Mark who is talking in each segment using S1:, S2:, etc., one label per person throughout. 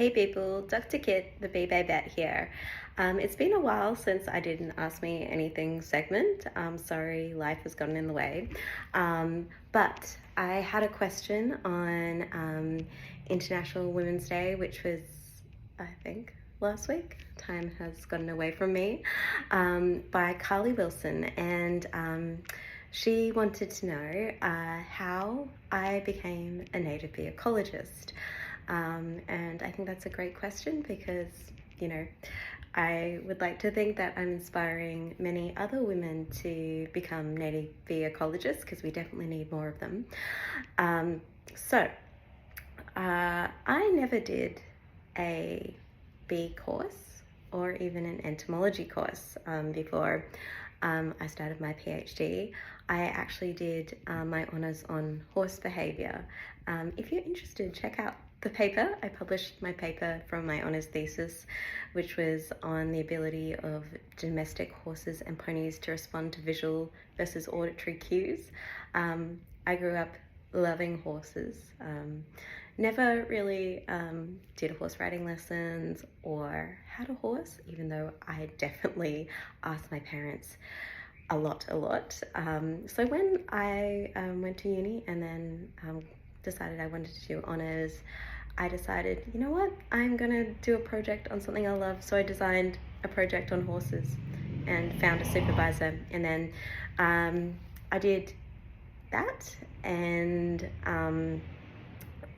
S1: Hey people, Dr. Kit, the Bee Vet here. It's been a while since I did an Ask Me Anything segment. Sorry, life has gotten in the way. But I had a question on International Women's Day, which was, I think, last week. Time has gotten away from me. By Carly Wilson. And she wanted to know how I became a native bee ecologist. And I think that's a great question because, I would like to think that I'm inspiring many other women to become native bee ecologists because we definitely need more of them. I never did a bee course or even an entomology course before I started my PhD. I actually did my honours on horse behaviour. If you're interested, check out the paper. I published my paper from my honours thesis, which was on the ability of domestic horses and ponies to respond to visual versus auditory cues. I grew up loving horses. Never really did horse riding lessons or had a horse, even though I definitely asked my parents a lot. So when I went to uni and then decided I wanted to do honours, I decided, you know what, I'm gonna do a project on something I love. So I designed a project on horses and found a supervisor, and then I did that, and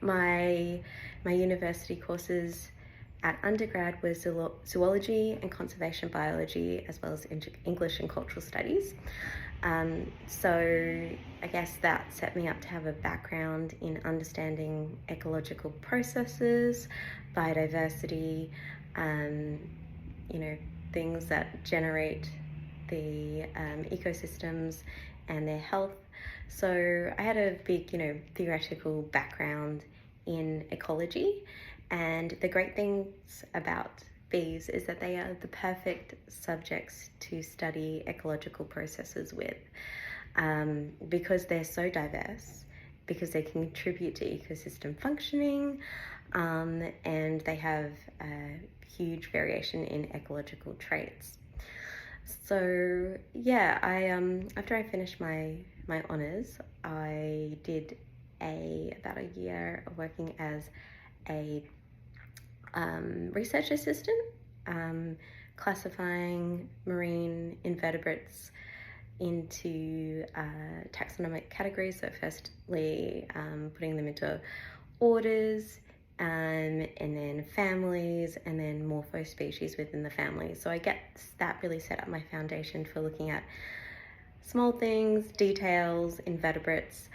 S1: my university courses at undergrad was zoology and conservation biology, as well as English and cultural studies. So I guess that set me up to have a background in understanding ecological processes, biodiversity, things that generate the ecosystems and their health. So I had a big, theoretical background in ecology, and the great things about bees is that they are the perfect subjects to study ecological processes with, because they're so diverse, because they can contribute to ecosystem functioning, and they have a huge variation in ecological traits. So yeah, I after I finished my honours, I did about a year of working as a research assistant, classifying marine invertebrates into taxonomic categories. So firstly, putting them into orders, and then families, and then morphospecies within the family. So I guess that really set up my foundation for looking at small things, details, invertebrates.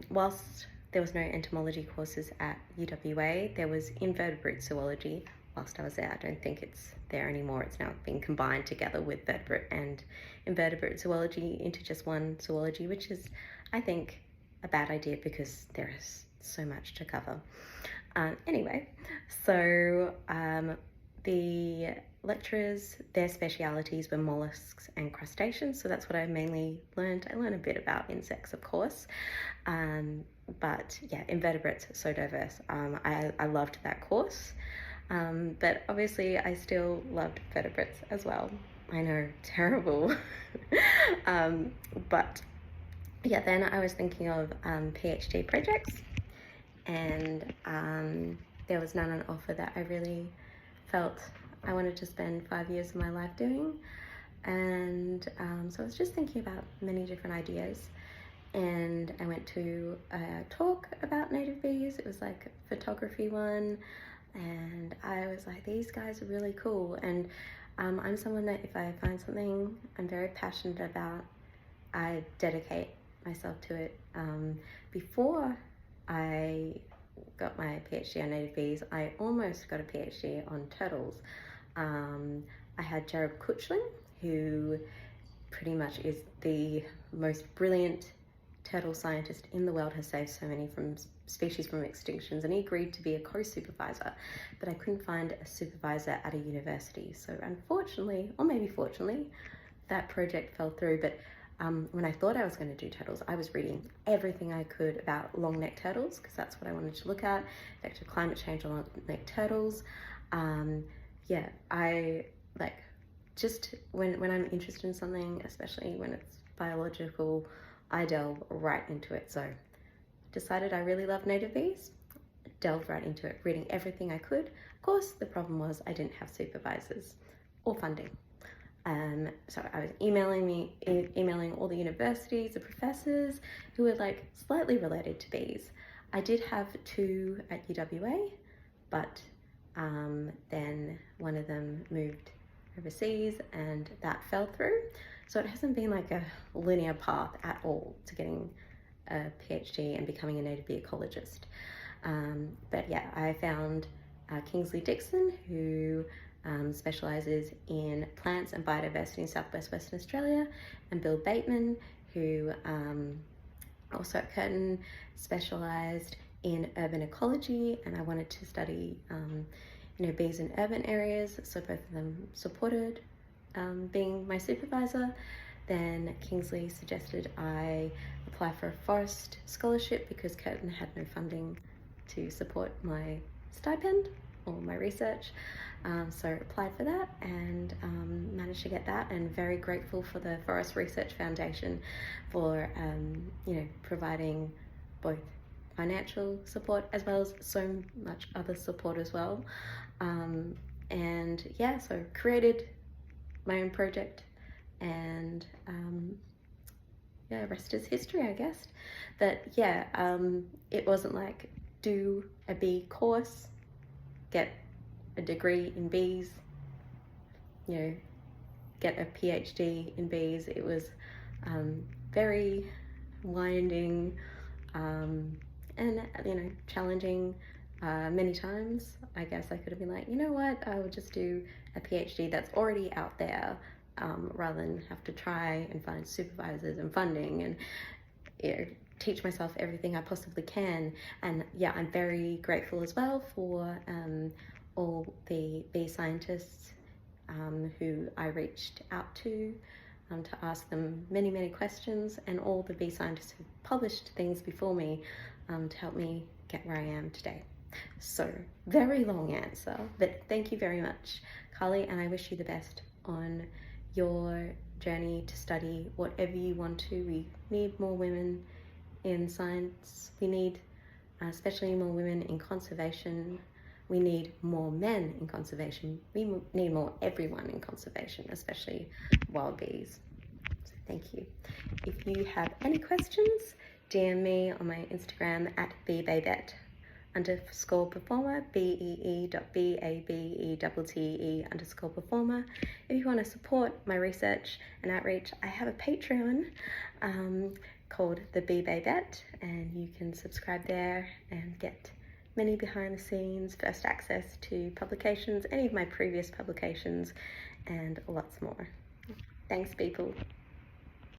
S1: Whilst there was no entomology courses at UWA, there was invertebrate zoology whilst I was there. I don't think it's there anymore. It's now being combined together with vertebrate and invertebrate zoology into just one zoology, which is, I think, a bad idea because there is so much to cover. Anyway, so the lecturers, their specialities were mollusks and crustaceans, so that's what I mainly learned. I learned a bit about insects, of course, but yeah, invertebrates are so diverse. I loved that course, but obviously I still loved vertebrates as well. I know, terrible. But yeah, then I was thinking of PhD projects, and there was none on offer that I really felt I wanted to spend 5 years of my life doing. And so I was just thinking about many different ideas, and I went to a talk about native bees. It was like a photography one, and I was like, these guys are really cool. And I'm someone that if I find something I'm very passionate about, I dedicate myself to it. Before I got my PhD on native bees, I almost got a PhD on turtles. I had Jared Kuchling, who pretty much is the most brilliant turtle scientist in the world, has saved so many species from extinctions, and he agreed to be a co-supervisor, but I couldn't find a supervisor at a university. So unfortunately, or maybe fortunately, that project fell through. But when I thought I was going to do turtles, I was reading everything I could about long-necked turtles because that's what I wanted to look at, effect of climate change on long-necked turtles. Yeah, I like just when I'm interested in something, especially when it's biological, I delve right into it. So decided I really love native bees, delved right into it, reading everything I could. Of course, the problem was I didn't have supervisors or funding. So I was emailing all the universities, the professors who were like slightly related to bees. I did have two at UWA, but then one of them moved overseas and that fell through. So it hasn't been like a linear path at all to getting a PhD and becoming a native bee ecologist. But yeah, I found Kingsley Dixon, who specialises in plants and biodiversity in southwest Western Australia, and Bill Bateman, who also at Curtin specialised in urban ecology, and I wanted to study bees in urban areas, so both of them supported being my supervisor. Then Kingsley suggested I apply for a forest scholarship because Curtin had no funding to support my stipend or my research. So applied for that and managed to get that, and very grateful for the Forest Research Foundation for providing both financial support as well as so much other support as well. And yeah, so created my own project, and yeah, rest is history, I guess. But yeah, it wasn't like do a bee course, get a degree in bees, get a PhD in bees. It was very winding and challenging many times. I guess I could have been like, you know what, I would just do a PhD that's already out there rather than have to try and find supervisors and funding and teach myself everything I possibly can. And yeah, I'm very grateful as well for all the bee scientists who I reached out to ask them many, many questions, and all the bee scientists who published things before me to help me get where I am today. So, very long answer, but thank you very much, Carly, and I wish you the best on your journey to study whatever you want to. We need more women in science. We need especially more women in conservation. We need more men in conservation. We need more everyone in conservation, especially wild bees. So thank you. If you have any questions, DM me on my Instagram at @beebabette_performer, BEE.BABETTE_performer. If you want to support my research and outreach, I have a Patreon called The Bee Babette, and you can subscribe there and get many behind the scenes, first access to publications, any of my previous publications, and lots more. Thanks, people.